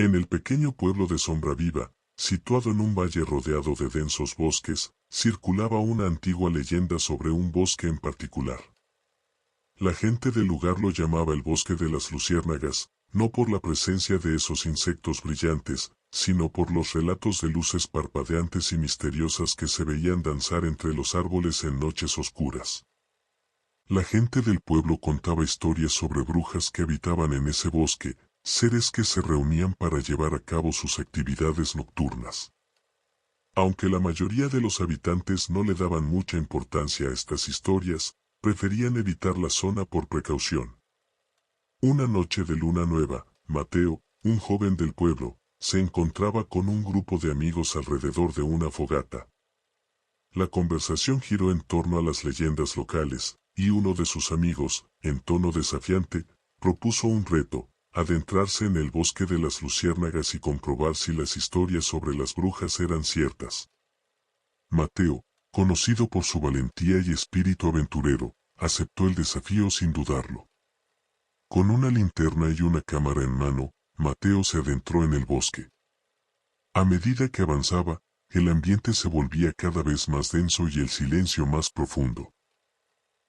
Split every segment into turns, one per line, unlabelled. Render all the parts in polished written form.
En el pequeño pueblo de Sombraviva, situado en un valle rodeado de densos bosques, circulaba una antigua leyenda sobre un bosque en particular. La gente del lugar lo llamaba el bosque de las luciérnagas, no por la presencia de esos insectos brillantes, sino por los relatos de luces parpadeantes y misteriosas que se veían danzar entre los árboles en noches oscuras. La gente del pueblo contaba historias sobre brujas que habitaban en ese bosque, seres que se reunían para llevar a cabo sus actividades nocturnas. Aunque la mayoría de los habitantes no le daban mucha importancia a estas historias, preferían evitar la zona por precaución. Una noche de luna nueva, Mateo, un joven del pueblo, se encontraba con un grupo de amigos alrededor de una fogata. La conversación giró en torno a las leyendas locales, y uno de sus amigos, en tono desafiante, propuso un reto: adentrarse en el bosque de las luciérnagas y comprobar si las historias sobre las brujas eran ciertas. Mateo, conocido por su valentía y espíritu aventurero, aceptó el desafío sin dudarlo. Con una linterna y una cámara en mano, Mateo se adentró en el bosque. A medida que avanzaba, el ambiente se volvía cada vez más denso y el silencio más profundo.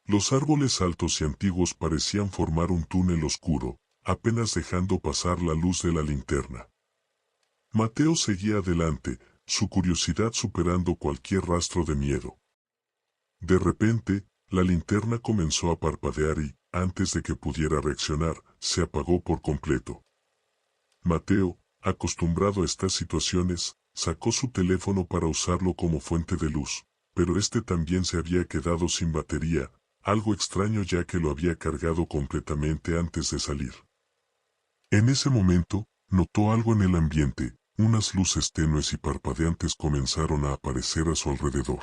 Los árboles altos y antiguos parecían formar un túnel oscuro, apenas dejando pasar la luz de la linterna. Mateo seguía adelante, su curiosidad superando cualquier rastro de miedo. De repente, la linterna comenzó a parpadear y, antes de que pudiera reaccionar, se apagó por completo. Mateo, acostumbrado a estas situaciones, sacó su teléfono para usarlo como fuente de luz, pero este también se había quedado sin batería, algo extraño ya que lo había cargado completamente antes de salir. En ese momento, notó algo en el ambiente: unas luces tenues y parpadeantes comenzaron a aparecer a su alrededor.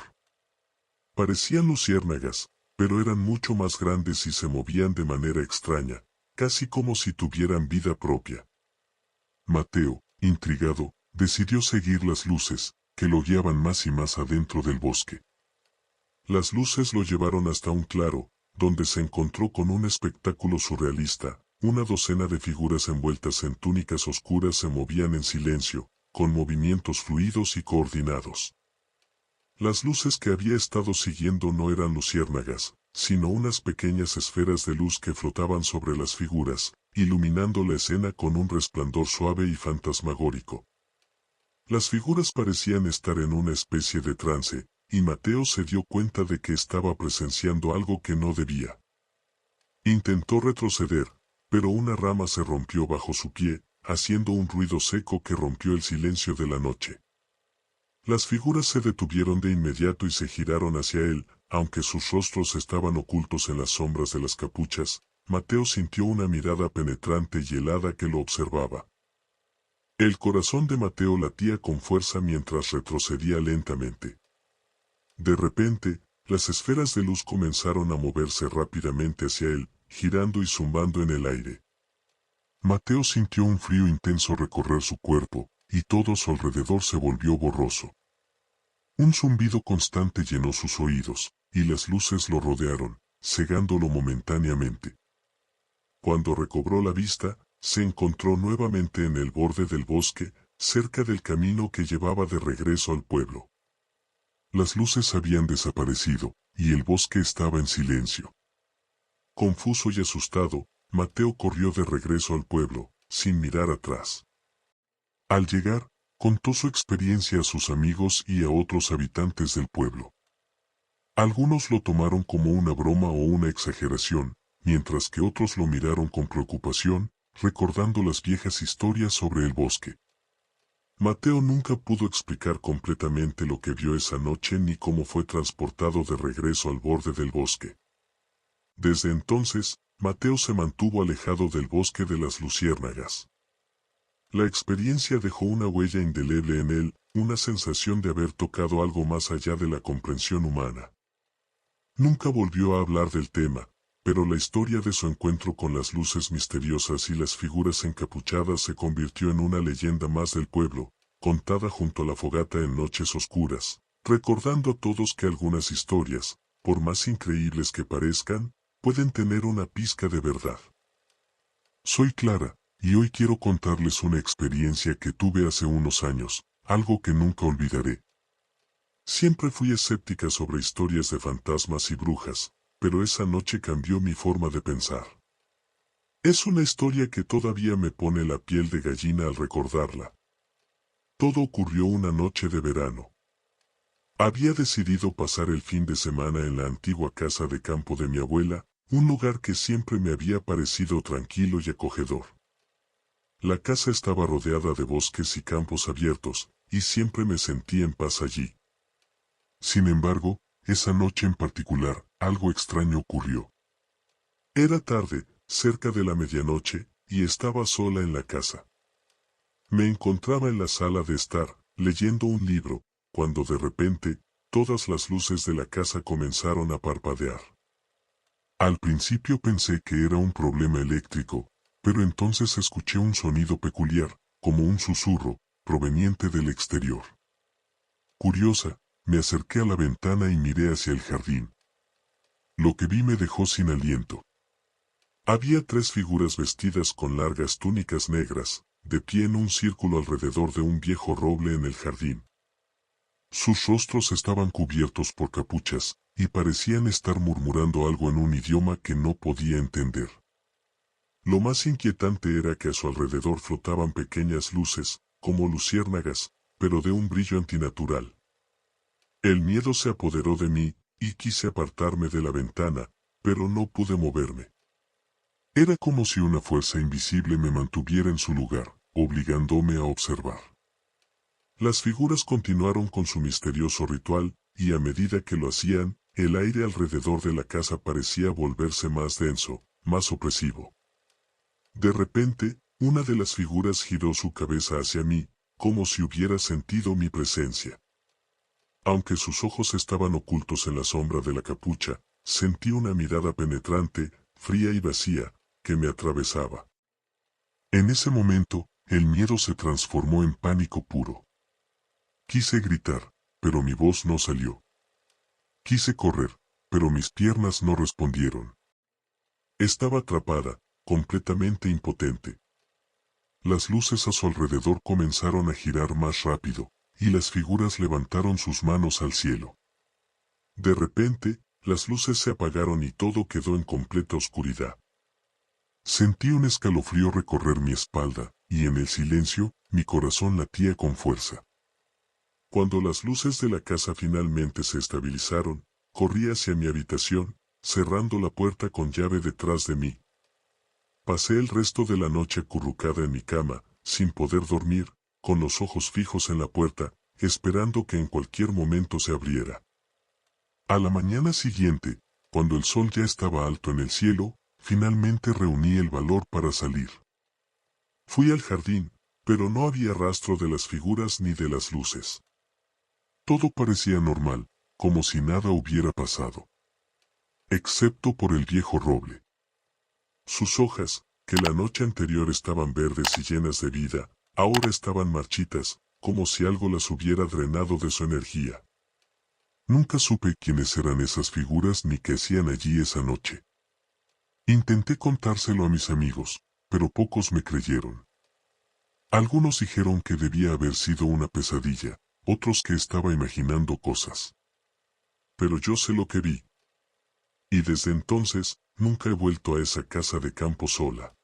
Parecían luciérnagas, pero eran mucho más grandes y se movían de manera extraña, casi como si tuvieran vida propia. Mateo, intrigado, decidió seguir las luces, que lo guiaban más y más adentro del bosque. Las luces lo llevaron hasta un claro, donde se encontró con un espectáculo surrealista. Una docena de figuras envueltas en túnicas oscuras se movían en silencio, con movimientos fluidos y coordinados. Las luces que había estado siguiendo no eran luciérnagas, sino unas pequeñas esferas de luz que flotaban sobre las figuras, iluminando la escena con un resplandor suave y fantasmagórico. Las figuras parecían estar en una especie de trance, y Mateo se dio cuenta de que estaba presenciando algo que no debía. Intentó retroceder, pero una rama se rompió bajo su pie, haciendo un ruido seco que rompió el silencio de la noche. Las figuras se detuvieron de inmediato y se giraron hacia él, aunque sus rostros estaban ocultos en las sombras de las capuchas. Mateo sintió una mirada penetrante y helada que lo observaba. El corazón de Mateo latía con fuerza mientras retrocedía lentamente. De repente, las esferas de luz comenzaron a moverse rápidamente hacia él, girando y zumbando en el aire. Mateo sintió un frío intenso recorrer su cuerpo, y todo a su alrededor se volvió borroso. Un zumbido constante llenó sus oídos, y las luces lo rodearon, cegándolo momentáneamente. Cuando recobró la vista, se encontró nuevamente en el borde del bosque, cerca del camino que llevaba de regreso al pueblo. Las luces habían desaparecido, y el bosque estaba en silencio. Confuso y asustado, Mateo corrió de regreso al pueblo, sin mirar atrás. Al llegar, contó su experiencia a sus amigos y a otros habitantes del pueblo. Algunos lo tomaron como una broma o una exageración, mientras que otros lo miraron con preocupación, recordando las viejas historias sobre el bosque. Mateo nunca pudo explicar completamente lo que vio esa noche ni cómo fue transportado de regreso al borde del bosque. Desde entonces, Mateo se mantuvo alejado del bosque de las luciérnagas. La experiencia dejó una huella indeleble en él, una sensación de haber tocado algo más allá de la comprensión humana. Nunca volvió a hablar del tema, pero la historia de su encuentro con las luces misteriosas y las figuras encapuchadas se convirtió en una leyenda más del pueblo, contada junto a la fogata en noches oscuras, recordando a todos que algunas historias, por más increíbles que parezcan, pueden tener una pizca de verdad. Soy Clara, y hoy quiero contarles una experiencia que tuve hace unos años, algo que nunca olvidaré. Siempre fui escéptica sobre historias de fantasmas y brujas, pero esa noche cambió mi forma de pensar. Es una historia que todavía me pone la piel de gallina al recordarla. Todo ocurrió una noche de verano. Había decidido pasar el fin de semana en la antigua casa de campo de mi abuela, un lugar que siempre me había parecido tranquilo y acogedor. La casa estaba rodeada de bosques y campos abiertos, y siempre me sentí en paz allí. Sin embargo, esa noche en particular, algo extraño ocurrió. Era tarde, cerca de la medianoche, y estaba sola en la casa. Me encontraba en la sala de estar, leyendo un libro, cuando de repente, todas las luces de la casa comenzaron a parpadear. Al principio pensé que era un problema eléctrico, pero entonces escuché un sonido peculiar, como un susurro, proveniente del exterior. Curiosa, me acerqué a la ventana y miré hacia el jardín. Lo que vi me dejó sin aliento. Había 3 figuras vestidas con largas túnicas negras, de pie en un círculo alrededor de un viejo roble en el jardín. Sus rostros estaban cubiertos por capuchas, y parecían estar murmurando algo en un idioma que no podía entender. Lo más inquietante era que a su alrededor flotaban pequeñas luces, como luciérnagas, pero de un brillo antinatural. El miedo se apoderó de mí, y quise apartarme de la ventana, pero no pude moverme. Era como si una fuerza invisible me mantuviera en su lugar, obligándome a observar. Las figuras continuaron con su misterioso ritual, y a medida que lo hacían, el aire alrededor de la casa parecía volverse más denso, más opresivo. De repente, una de las figuras giró su cabeza hacia mí, como si hubiera sentido mi presencia. Aunque sus ojos estaban ocultos en la sombra de la capucha, sentí una mirada penetrante, fría y vacía, que me atravesaba. En ese momento, el miedo se transformó en pánico puro. Quise gritar, pero mi voz no salió. Quise correr, pero mis piernas no respondieron. Estaba atrapada, completamente impotente. Las luces a su alrededor comenzaron a girar más rápido, y las figuras levantaron sus manos al cielo. De repente, las luces se apagaron y todo quedó en completa oscuridad. Sentí un escalofrío recorrer mi espalda, y en el silencio, mi corazón latía con fuerza. Cuando las luces de la casa finalmente se estabilizaron, corrí hacia mi habitación, cerrando la puerta con llave detrás de mí. Pasé el resto de la noche acurrucada en mi cama, sin poder dormir, con los ojos fijos en la puerta, esperando que en cualquier momento se abriera. A la mañana siguiente, cuando el sol ya estaba alto en el cielo, finalmente reuní el valor para salir. Fui al jardín, pero no había rastro de las figuras ni de las luces. Todo parecía normal, como si nada hubiera pasado. Excepto por el viejo roble. Sus hojas, que la noche anterior estaban verdes y llenas de vida, ahora estaban marchitas, como si algo las hubiera drenado de su energía. Nunca supe quiénes eran esas figuras ni qué hacían allí esa noche. Intenté contárselo a mis amigos, pero pocos me creyeron. Algunos dijeron que debía haber sido una pesadilla, otros que estaba imaginando cosas. Pero yo sé lo que vi. Y desde entonces, nunca he vuelto a esa casa de campo sola.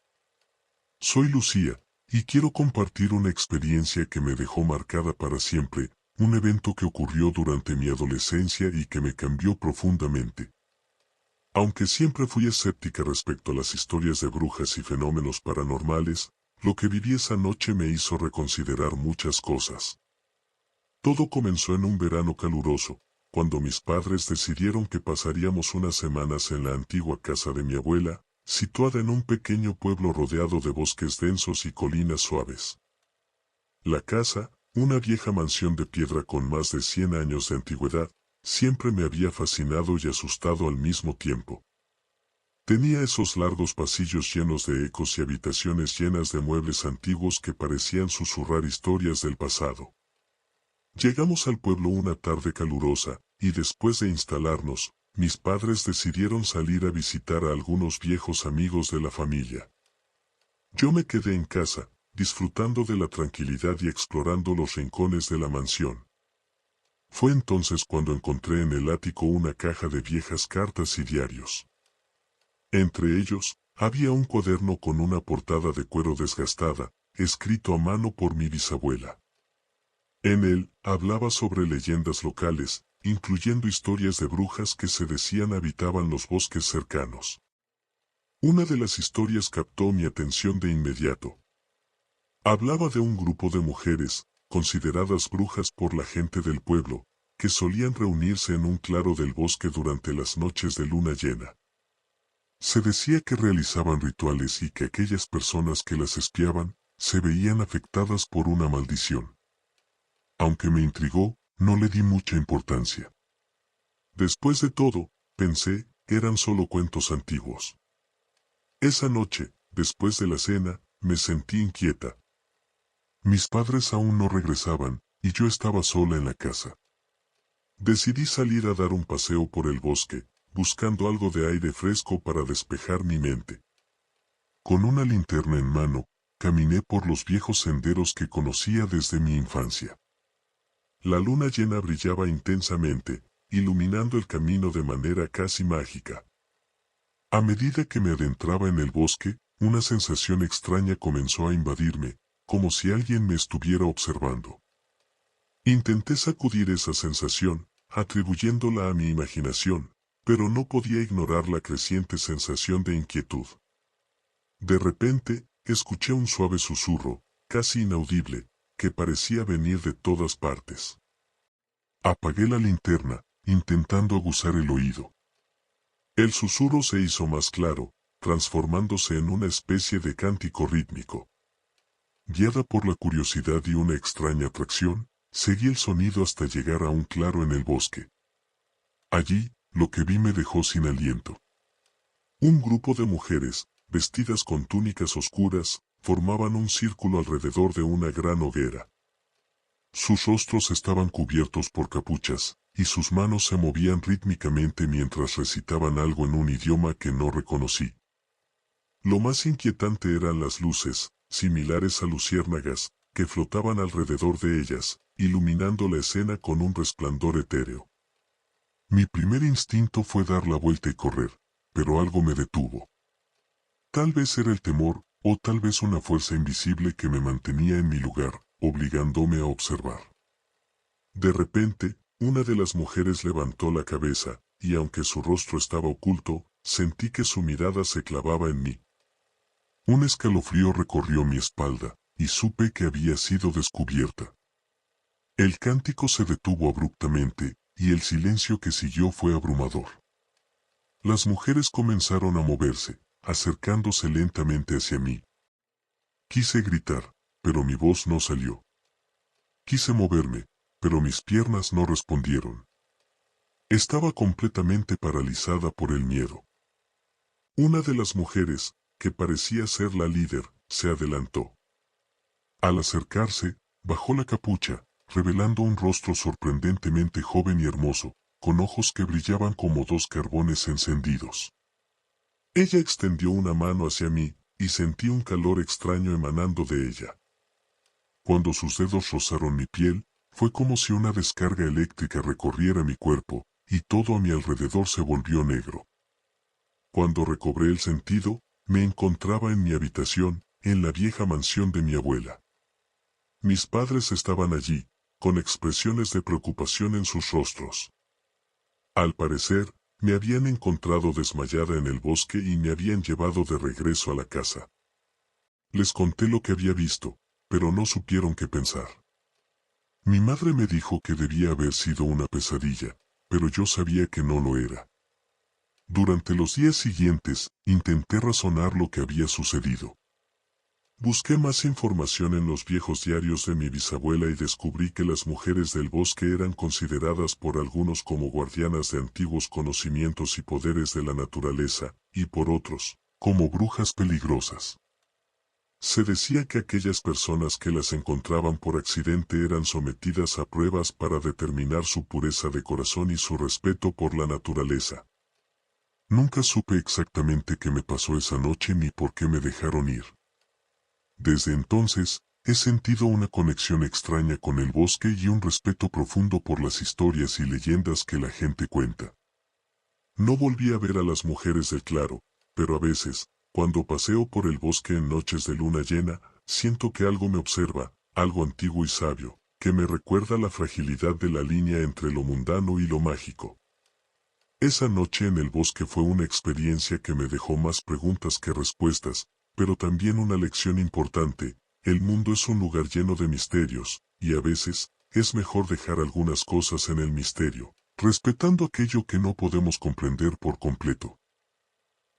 Soy Lucía, y quiero compartir una experiencia que me dejó marcada para siempre, un evento que ocurrió durante mi adolescencia y que me cambió profundamente. Aunque siempre fui escéptica respecto a las historias de brujas y fenómenos paranormales, lo que viví esa noche me hizo reconsiderar muchas cosas. Todo comenzó en un verano caluroso, cuando mis padres decidieron que pasaríamos unas semanas en la antigua casa de mi abuela, situada en un pequeño pueblo rodeado de bosques densos y colinas suaves. La casa, una vieja mansión de piedra con más de 100 años de antigüedad, siempre me había fascinado y asustado al mismo tiempo. Tenía esos largos pasillos llenos de ecos y habitaciones llenas de muebles antiguos que parecían susurrar historias del pasado. Llegamos al pueblo una tarde calurosa, y después de instalarnos, mis padres decidieron salir a visitar a algunos viejos amigos de la familia. Yo me quedé en casa, disfrutando de la tranquilidad y explorando los rincones de la mansión. Fue entonces cuando encontré en el ático una caja de viejas cartas y diarios. Entre ellos, había un cuaderno con una portada de cuero desgastada, escrito a mano por mi bisabuela. En él, hablaba sobre leyendas locales, incluyendo historias de brujas que se decían habitaban los bosques cercanos. Una de las historias captó mi atención de inmediato. Hablaba de un grupo de mujeres, consideradas brujas por la gente del pueblo, que solían reunirse en un claro del bosque durante las noches de luna llena. Se decía que realizaban rituales y que aquellas personas que las espiaban, se veían afectadas por una maldición. Aunque me intrigó, no le di mucha importancia. Después de todo, pensé, eran solo cuentos antiguos. Esa noche, después de la cena, me sentí inquieta. Mis padres aún no regresaban, y yo estaba sola en la casa. Decidí salir a dar un paseo por el bosque, buscando algo de aire fresco para despejar mi mente. Con una linterna en mano, caminé por los viejos senderos que conocía desde mi infancia. La luna llena brillaba intensamente, iluminando el camino de manera casi mágica. A medida que me adentraba en el bosque, una sensación extraña comenzó a invadirme, como si alguien me estuviera observando. Intenté sacudir esa sensación, atribuyéndola a mi imaginación, pero no podía ignorar la creciente sensación de inquietud. De repente, escuché un suave susurro, casi inaudible, que parecía venir de todas partes. Apagué la linterna, intentando aguzar el oído. El susurro se hizo más claro, transformándose en una especie de cántico rítmico. Guiada por la curiosidad y una extraña atracción, seguí el sonido hasta llegar a un claro en el bosque. Allí, lo que vi me dejó sin aliento. Un grupo de mujeres, vestidas con túnicas oscuras, formaban un círculo alrededor de una gran hoguera. Sus rostros estaban cubiertos por capuchas, y sus manos se movían rítmicamente mientras recitaban algo en un idioma que no reconocí. Lo más inquietante eran las luces, similares a luciérnagas, que flotaban alrededor de ellas, iluminando la escena con un resplandor etéreo. Mi primer instinto fue dar la vuelta y correr, pero algo me detuvo. Tal vez era el temor, o tal vez una fuerza invisible que me mantenía en mi lugar, obligándome a observar. De repente, una de las mujeres levantó la cabeza, y aunque su rostro estaba oculto, sentí que su mirada se clavaba en mí. Un escalofrío recorrió mi espalda, y supe que había sido descubierta. El cántico se detuvo abruptamente, y el silencio que siguió fue abrumador. Las mujeres comenzaron a moverse, acercándose lentamente hacia mí. Quise gritar, pero mi voz no salió. Quise moverme, pero mis piernas no respondieron. Estaba completamente paralizada por el miedo. Una de las mujeres, que parecía ser la líder, se adelantó. Al acercarse, bajó la capucha, revelando un rostro sorprendentemente joven y hermoso, con ojos que brillaban como dos carbones encendidos. Ella extendió una mano hacia mí, y sentí un calor extraño emanando de ella. Cuando sus dedos rozaron mi piel, fue como si una descarga eléctrica recorriera mi cuerpo, y todo a mi alrededor se volvió negro. Cuando recobré el sentido, me encontraba en mi habitación, en la vieja mansión de mi abuela. Mis padres estaban allí, con expresiones de preocupación en sus rostros. Al parecer, me habían encontrado desmayada en el bosque y me habían llevado de regreso a la casa. Les conté lo que había visto, pero no supieron qué pensar. Mi madre me dijo que debía haber sido una pesadilla, pero yo sabía que no lo era. Durante los días siguientes, intenté razonar lo que había sucedido. Busqué más información en los viejos diarios de mi bisabuela y descubrí que las mujeres del bosque eran consideradas por algunos como guardianas de antiguos conocimientos y poderes de la naturaleza, y por otros, como brujas peligrosas. Se decía que aquellas personas que las encontraban por accidente eran sometidas a pruebas para determinar su pureza de corazón y su respeto por la naturaleza. Nunca supe exactamente qué me pasó esa noche ni por qué me dejaron ir. Desde entonces, he sentido una conexión extraña con el bosque y un respeto profundo por las historias y leyendas que la gente cuenta. No volví a ver a las mujeres del claro, pero a veces, cuando paseo por el bosque en noches de luna llena, siento que algo me observa, algo antiguo y sabio, que me recuerda la fragilidad de la línea entre lo mundano y lo mágico. Esa noche en el bosque fue una experiencia que me dejó más preguntas que respuestas, pero también una lección importante: el mundo es un lugar lleno de misterios, y a veces, es mejor dejar algunas cosas en el misterio, respetando aquello que no podemos comprender por completo.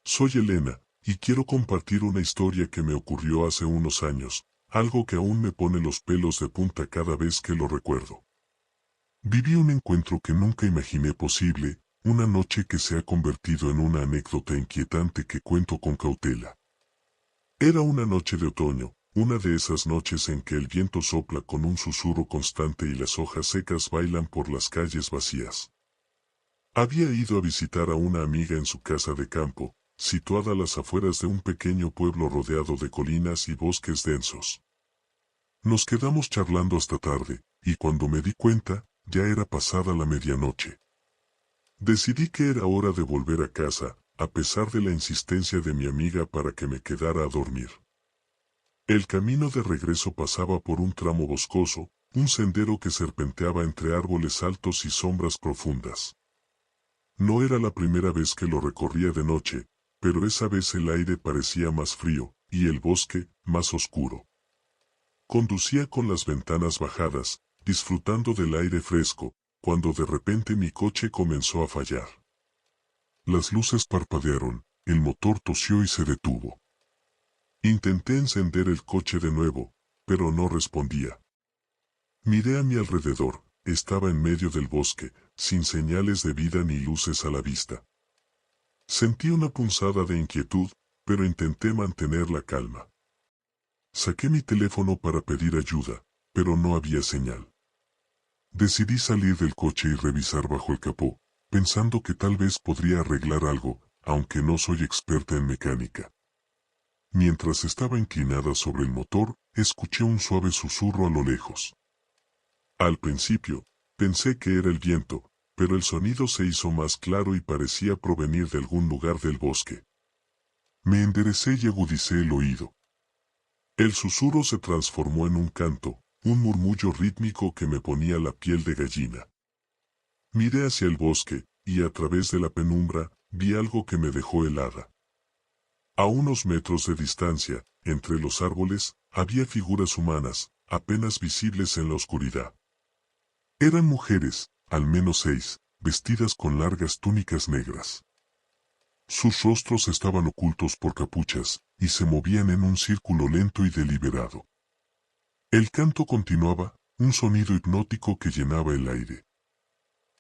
Soy Elena, y quiero compartir una historia que me ocurrió hace unos años, algo que aún me pone los pelos de punta cada vez que lo recuerdo. Viví un encuentro que nunca imaginé posible, una noche que se ha convertido en una anécdota inquietante que cuento con cautela. Era una noche de otoño, una de esas noches en que el viento sopla con un susurro constante y las hojas secas bailan por las calles vacías. Había ido a visitar a una amiga en su casa de campo, situada a las afueras de un pequeño pueblo rodeado de colinas y bosques densos. Nos quedamos charlando hasta tarde, y cuando me di cuenta, ya era pasada la medianoche. Decidí que era hora de volver a casa, a pesar de la insistencia de mi amiga para que me quedara a dormir. El camino de regreso pasaba por un tramo boscoso, un sendero que serpenteaba entre árboles altos y sombras profundas. No era la primera vez que lo recorría de noche, pero esa vez el aire parecía más frío, y el bosque, más oscuro. Conducía con las ventanas bajadas, disfrutando del aire fresco, cuando de repente mi coche comenzó a fallar. Las luces parpadearon, el motor tosió y se detuvo. Intenté encender el coche de nuevo, pero no respondía. Miré a mi alrededor, estaba en medio del bosque, sin señales de vida ni luces a la vista. Sentí una punzada de inquietud, pero intenté mantener la calma. Saqué mi teléfono para pedir ayuda, pero no había señal. Decidí salir del coche y revisar bajo el capó, pensando que tal vez podría arreglar algo, aunque no soy experta en mecánica. Mientras estaba inclinada sobre el motor, escuché un suave susurro a lo lejos. Al principio, pensé que era el viento, pero el sonido se hizo más claro y parecía provenir de algún lugar del bosque. Me enderecé y agudicé el oído. El susurro se transformó en un canto, un murmullo rítmico que me ponía la piel de gallina. Miré hacia el bosque, y a través de la penumbra, vi algo que me dejó helada. A unos metros de distancia, entre los árboles, había figuras humanas, apenas visibles en la oscuridad. Eran mujeres, al menos 6, vestidas con largas túnicas negras. Sus rostros estaban ocultos por capuchas, y se movían en un círculo lento y deliberado. El canto continuaba, un sonido hipnótico que llenaba el aire.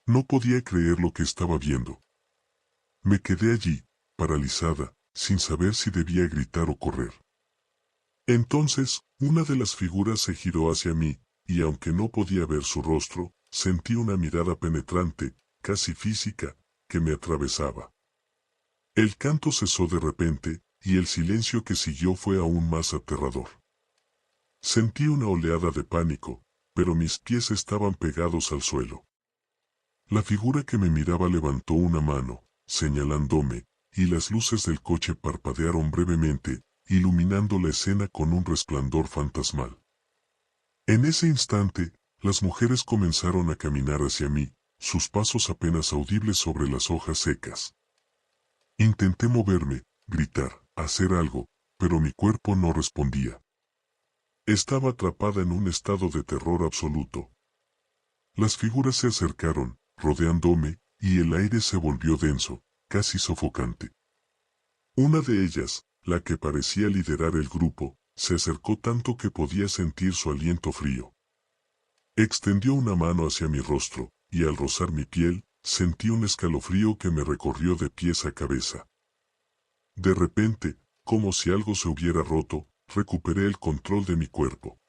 No podía creer lo que estaba viendo. Me quedé allí, paralizada, sin saber si debía gritar o correr. Entonces, una de las figuras se giró hacia mí, y aunque no podía ver su rostro, sentí una mirada penetrante, casi física, que me atravesaba. El canto cesó de repente, y el silencio que siguió fue aún más aterrador. Sentí una oleada de pánico, pero mis pies estaban pegados al suelo. La figura que me miraba levantó una mano, señalándome, y las luces del coche parpadearon brevemente, iluminando la escena con un resplandor fantasmal. En ese instante, las mujeres comenzaron a caminar hacia mí, sus pasos apenas audibles sobre las hojas secas. Intenté moverme, gritar, hacer algo, pero mi cuerpo no respondía. Estaba atrapada en un estado de terror absoluto. Las figuras se acercaron, rodeándome, y el aire se volvió denso, casi sofocante. Una de ellas, la que parecía liderar el grupo, se acercó tanto que podía sentir su aliento frío. Extendió una mano hacia mi rostro, y al rozar mi piel, sentí un escalofrío que me recorrió de pies a cabeza. De repente, como si algo se hubiera roto, recuperé el control de mi cuerpo.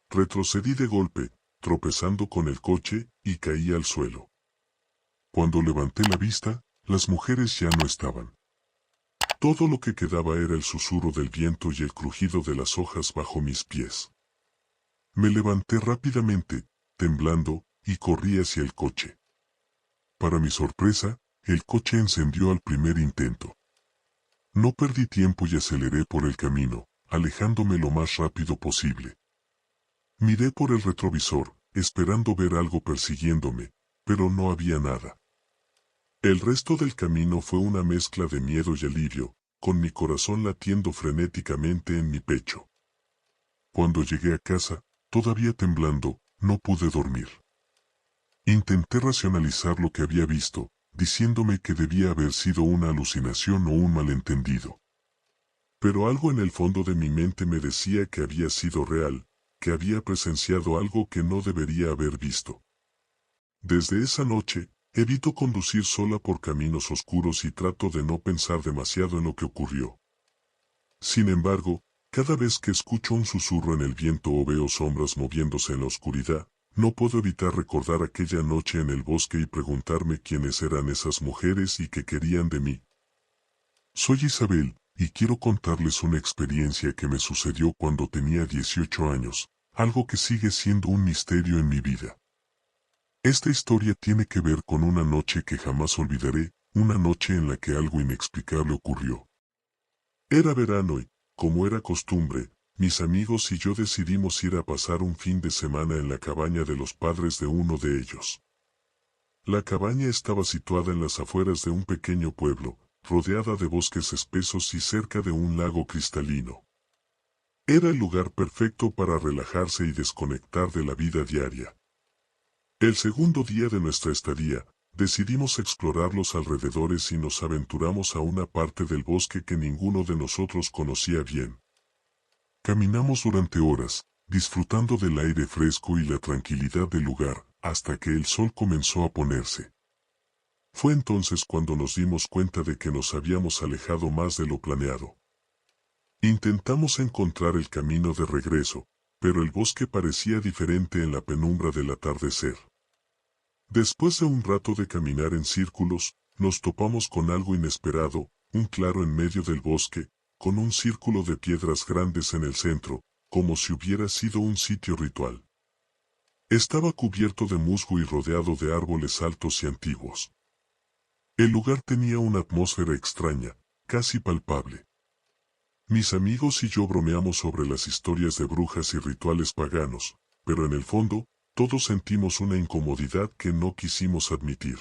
Retrocedí de golpe, tropezando con el coche, y caí al suelo. Cuando levanté la vista, las mujeres ya no estaban. Todo lo que quedaba era el susurro del viento y el crujido de las hojas bajo mis pies. Me levanté rápidamente, temblando, y corrí hacia el coche. Para mi sorpresa, el coche encendió al primer intento. No perdí tiempo y aceleré por el camino, alejándome lo más rápido posible. Miré por el retrovisor, esperando ver algo persiguiéndome, pero no había nada. El resto del camino fue una mezcla de miedo y alivio, con mi corazón latiendo frenéticamente en mi pecho. Cuando llegué a casa, todavía temblando, no pude dormir. Intenté racionalizar lo que había visto, diciéndome que debía haber sido una alucinación o un malentendido. Pero algo en el fondo de mi mente me decía que había sido real, que había presenciado algo que no debería haber visto. Desde esa noche, evito conducir sola por caminos oscuros y trato de no pensar demasiado en lo que ocurrió. Sin embargo, cada vez que escucho un susurro en el viento o veo sombras moviéndose en la oscuridad, no puedo evitar recordar aquella noche en el bosque y preguntarme quiénes eran esas mujeres y qué querían de mí. Soy Isabel, y quiero contarles una experiencia que me sucedió cuando tenía 18 años, algo que sigue siendo un misterio en mi vida. Esta historia tiene que ver con una noche que jamás olvidaré, una noche en la que algo inexplicable ocurrió. Era verano y, como era costumbre, mis amigos y yo decidimos ir a pasar un fin de semana en la cabaña de los padres de uno de ellos. La cabaña estaba situada en las afueras de un pequeño pueblo, rodeada de bosques espesos y cerca de un lago cristalino. Era el lugar perfecto para relajarse y desconectar de la vida diaria. El segundo día de nuestra estadía, decidimos explorar los alrededores y nos aventuramos a una parte del bosque que ninguno de nosotros conocía bien. Caminamos durante horas, disfrutando del aire fresco y la tranquilidad del lugar, hasta que el sol comenzó a ponerse. Fue entonces cuando nos dimos cuenta de que nos habíamos alejado más de lo planeado. Intentamos encontrar el camino de regreso, pero el bosque parecía diferente en la penumbra del atardecer. Después de un rato de caminar en círculos, nos topamos con algo inesperado, un claro en medio del bosque, con un círculo de piedras grandes en el centro, como si hubiera sido un sitio ritual. Estaba cubierto de musgo y rodeado de árboles altos y antiguos. El lugar tenía una atmósfera extraña, casi palpable. Mis amigos y yo bromeamos sobre las historias de brujas y rituales paganos, pero en el fondo, todos sentimos una incomodidad que no quisimos admitir.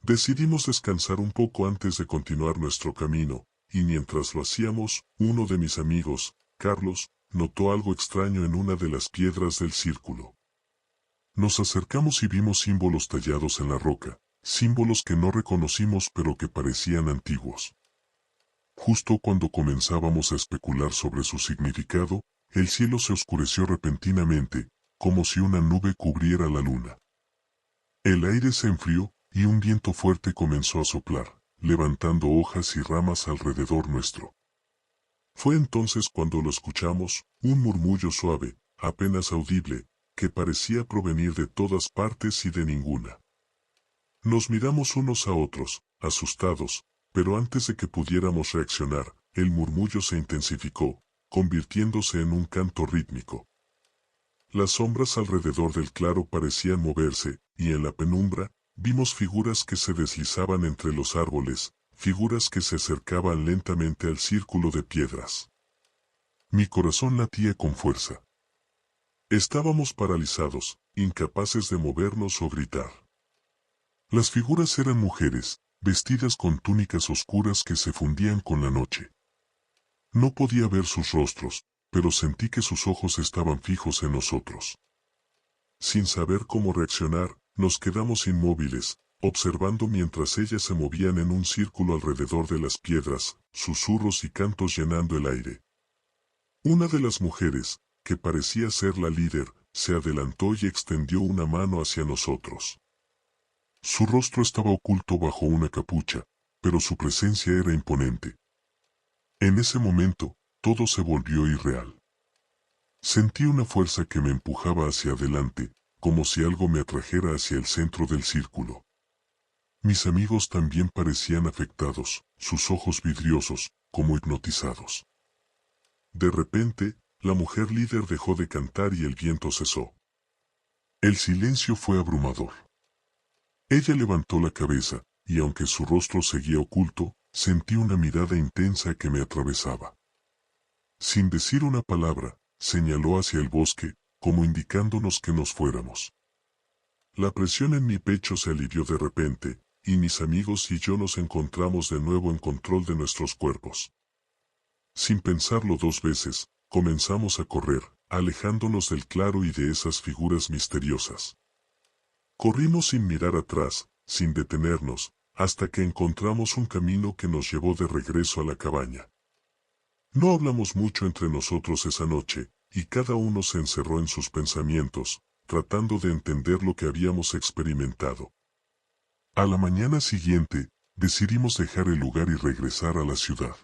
Decidimos descansar un poco antes de continuar nuestro camino, y mientras lo hacíamos, uno de mis amigos, Carlos, notó algo extraño en una de las piedras del círculo. Nos acercamos y vimos símbolos tallados en la roca, símbolos que no reconocimos pero que parecían antiguos. Justo cuando comenzábamos a especular sobre su significado, el cielo se oscureció repentinamente, como si una nube cubriera la luna. El aire se enfrió, y un viento fuerte comenzó a soplar, levantando hojas y ramas alrededor nuestro. Fue entonces cuando lo escuchamos, un murmullo suave, apenas audible, que parecía provenir de todas partes y de ninguna. Nos miramos unos a otros, asustados, pero antes de que pudiéramos reaccionar, el murmullo se intensificó, convirtiéndose en un canto rítmico. Las sombras alrededor del claro parecían moverse, y en la penumbra, vimos figuras que se deslizaban entre los árboles, figuras que se acercaban lentamente al círculo de piedras. Mi corazón latía con fuerza. Estábamos paralizados, incapaces de movernos o gritar. Las figuras eran mujeres, vestidas con túnicas oscuras que se fundían con la noche. No podía ver sus rostros, pero sentí que sus ojos estaban fijos en nosotros. Sin saber cómo reaccionar, nos quedamos inmóviles, observando mientras ellas se movían en un círculo alrededor de las piedras, susurros y cantos llenando el aire. Una de las mujeres, que parecía ser la líder, se adelantó y extendió una mano hacia nosotros. Su rostro estaba oculto bajo una capucha, pero su presencia era imponente. En ese momento, todo se volvió irreal. Sentí una fuerza que me empujaba hacia adelante, como si algo me atrajera hacia el centro del círculo. Mis amigos también parecían afectados, sus ojos vidriosos, como hipnotizados. De repente, la mujer líder dejó de cantar y el viento cesó. El silencio fue abrumador. Ella levantó la cabeza, y aunque su rostro seguía oculto, sentí una mirada intensa que me atravesaba. Sin decir una palabra, señaló hacia el bosque, como indicándonos que nos fuéramos. La presión en mi pecho se alivió de repente, y mis amigos y yo nos encontramos de nuevo en control de nuestros cuerpos. Sin pensarlo dos veces, comenzamos a correr, alejándonos del claro y de esas figuras misteriosas. Corrimos sin mirar atrás, sin detenernos, hasta que encontramos un camino que nos llevó de regreso a la cabaña. No hablamos mucho entre nosotros esa noche, y cada uno se encerró en sus pensamientos, tratando de entender lo que habíamos experimentado. A la mañana siguiente, decidimos dejar el lugar y regresar a la ciudad.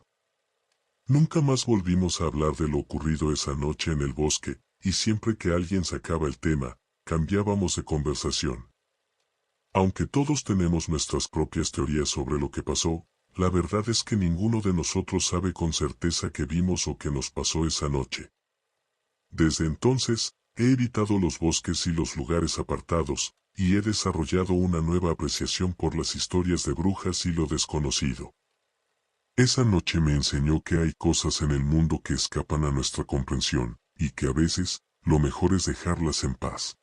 Nunca más volvimos a hablar de lo ocurrido esa noche en el bosque, y siempre que alguien sacaba el tema, cambiábamos de conversación. Aunque todos tenemos nuestras propias teorías sobre lo que pasó, la verdad es que ninguno de nosotros sabe con certeza qué vimos o qué nos pasó esa noche. Desde entonces, he evitado los bosques y los lugares apartados, y he desarrollado una nueva apreciación por las historias de brujas y lo desconocido. Esa noche me enseñó que hay cosas en el mundo que escapan a nuestra comprensión, y que a veces, lo mejor es dejarlas en paz.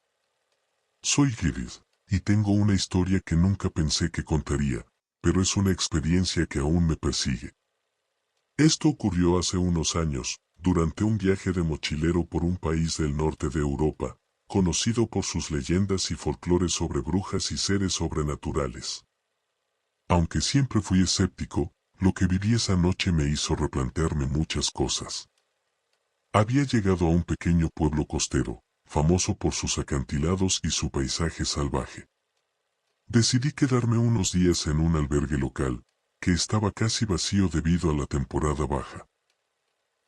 Soy Gilid, y tengo una historia que nunca pensé que contaría, pero es una experiencia que aún me persigue. Esto ocurrió hace unos años, durante un viaje de mochilero por un país del norte de Europa, conocido por sus leyendas y folclores sobre brujas y seres sobrenaturales. Aunque siempre fui escéptico, lo que viví esa noche me hizo replantearme muchas cosas. Había llegado a un pequeño pueblo costero, famoso por sus acantilados y su paisaje salvaje. Decidí quedarme unos días en un albergue local, que estaba casi vacío debido a la temporada baja.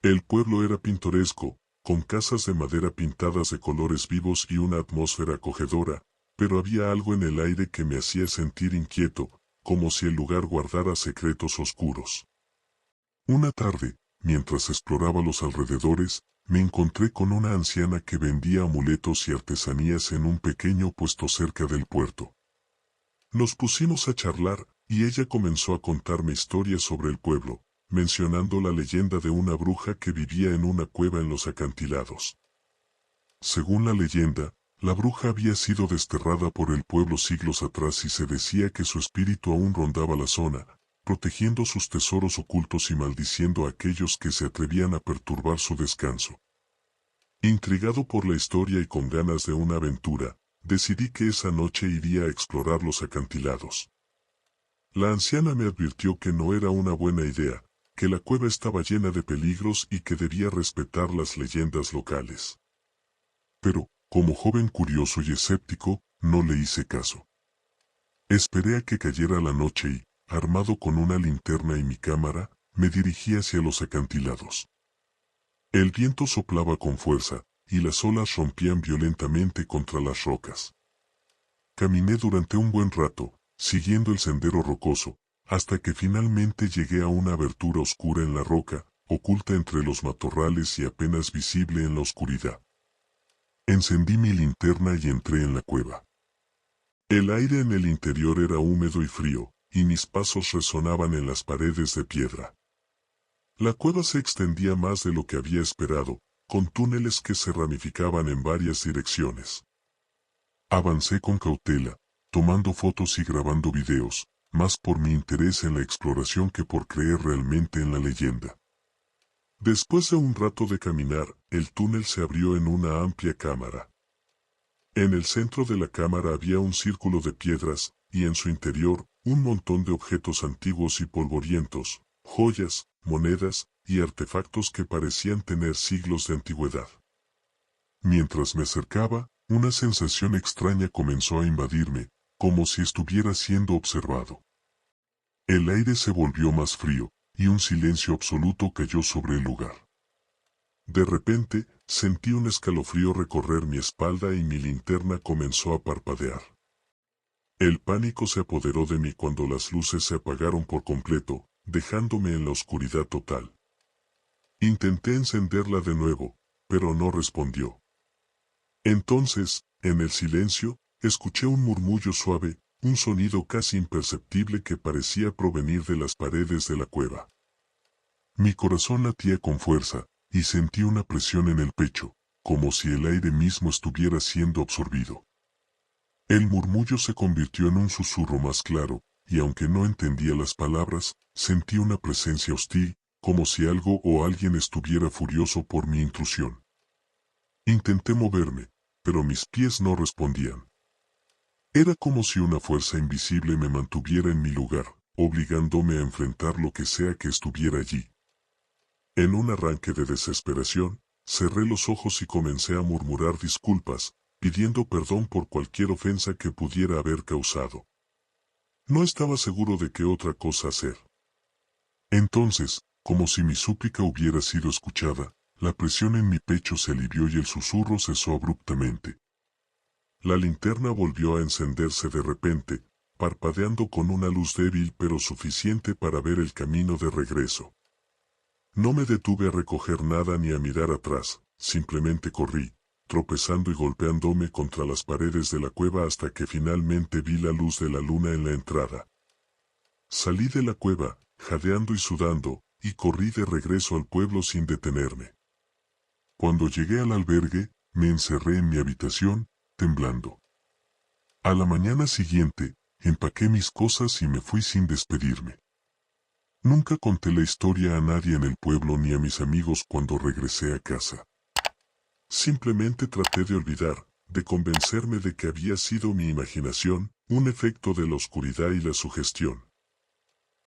El pueblo era pintoresco, con casas de madera pintadas de colores vivos y una atmósfera acogedora, pero había algo en el aire que me hacía sentir inquieto, como si el lugar guardara secretos oscuros. Una tarde, mientras exploraba los alrededores, me encontré con una anciana que vendía amuletos y artesanías en un pequeño puesto cerca del puerto. Nos pusimos a charlar, y ella comenzó a contarme historias sobre el pueblo, mencionando la leyenda de una bruja que vivía en una cueva en los acantilados. Según la leyenda, la bruja había sido desterrada por el pueblo siglos atrás y se decía que su espíritu aún rondaba la zona, protegiendo sus tesoros ocultos y maldiciendo a aquellos que se atrevían a perturbar su descanso. Intrigado por la historia y con ganas de una aventura, decidí que esa noche iría a explorar los acantilados. La anciana me advirtió que no era una buena idea, que la cueva estaba llena de peligros y que debía respetar las leyendas locales. Pero, como joven curioso y escéptico, no le hice caso. Esperé a que cayera la noche y, armado con una linterna y mi cámara, me dirigí hacia los acantilados. El viento soplaba con fuerza, y las olas rompían violentamente contra las rocas. Caminé durante un buen rato, siguiendo el sendero rocoso, hasta que finalmente llegué a una abertura oscura en la roca, oculta entre los matorrales y apenas visible en la oscuridad. Encendí mi linterna y entré en la cueva. El aire en el interior era húmedo y frío, y mis pasos resonaban en las paredes de piedra. La cueva se extendía más de lo que había esperado, con túneles que se ramificaban en varias direcciones. Avancé con cautela, tomando fotos y grabando videos, más por mi interés en la exploración que por creer realmente en la leyenda. Después de un rato de caminar, el túnel se abrió en una amplia cámara. En el centro de la cámara había un círculo de piedras, y en su interior, un montón de objetos antiguos y polvorientos, joyas, monedas, y artefactos que parecían tener siglos de antigüedad. Mientras me acercaba, una sensación extraña comenzó a invadirme, como si estuviera siendo observado. El aire se volvió más frío, y un silencio absoluto cayó sobre el lugar. De repente, sentí un escalofrío recorrer mi espalda y mi linterna comenzó a parpadear. El pánico se apoderó de mí cuando las luces se apagaron por completo, dejándome en la oscuridad total. Intenté encenderla de nuevo, pero no respondió. Entonces, en el silencio, escuché un murmullo suave, un sonido casi imperceptible que parecía provenir de las paredes de la cueva. Mi corazón latía con fuerza, y sentí una presión en el pecho, como si el aire mismo estuviera siendo absorbido. El murmullo se convirtió en un susurro más claro, y aunque no entendía las palabras, sentí una presencia hostil, como si algo o alguien estuviera furioso por mi intrusión. Intenté moverme, pero mis pies no respondían. Era como si una fuerza invisible me mantuviera en mi lugar, obligándome a enfrentar lo que sea que estuviera allí. En un arranque de desesperación, cerré los ojos y comencé a murmurar disculpas, pidiendo perdón por cualquier ofensa que pudiera haber causado. No estaba seguro de qué otra cosa hacer. Entonces, como si mi súplica hubiera sido escuchada, la presión en mi pecho se alivió y el susurro cesó abruptamente. La linterna volvió a encenderse de repente, parpadeando con una luz débil pero suficiente para ver el camino de regreso. No me detuve a recoger nada ni a mirar atrás, simplemente corrí, tropezando y golpeándome contra las paredes de la cueva hasta que finalmente vi la luz de la luna en la entrada. Salí de la cueva, jadeando y sudando, y corrí de regreso al pueblo sin detenerme. Cuando llegué al albergue, me encerré en mi habitación, temblando. A la mañana siguiente, empaqué mis cosas y me fui sin despedirme. Nunca conté la historia a nadie en el pueblo ni a mis amigos cuando regresé a casa. Simplemente traté de olvidar, de convencerme de que había sido mi imaginación, un efecto de la oscuridad y la sugestión.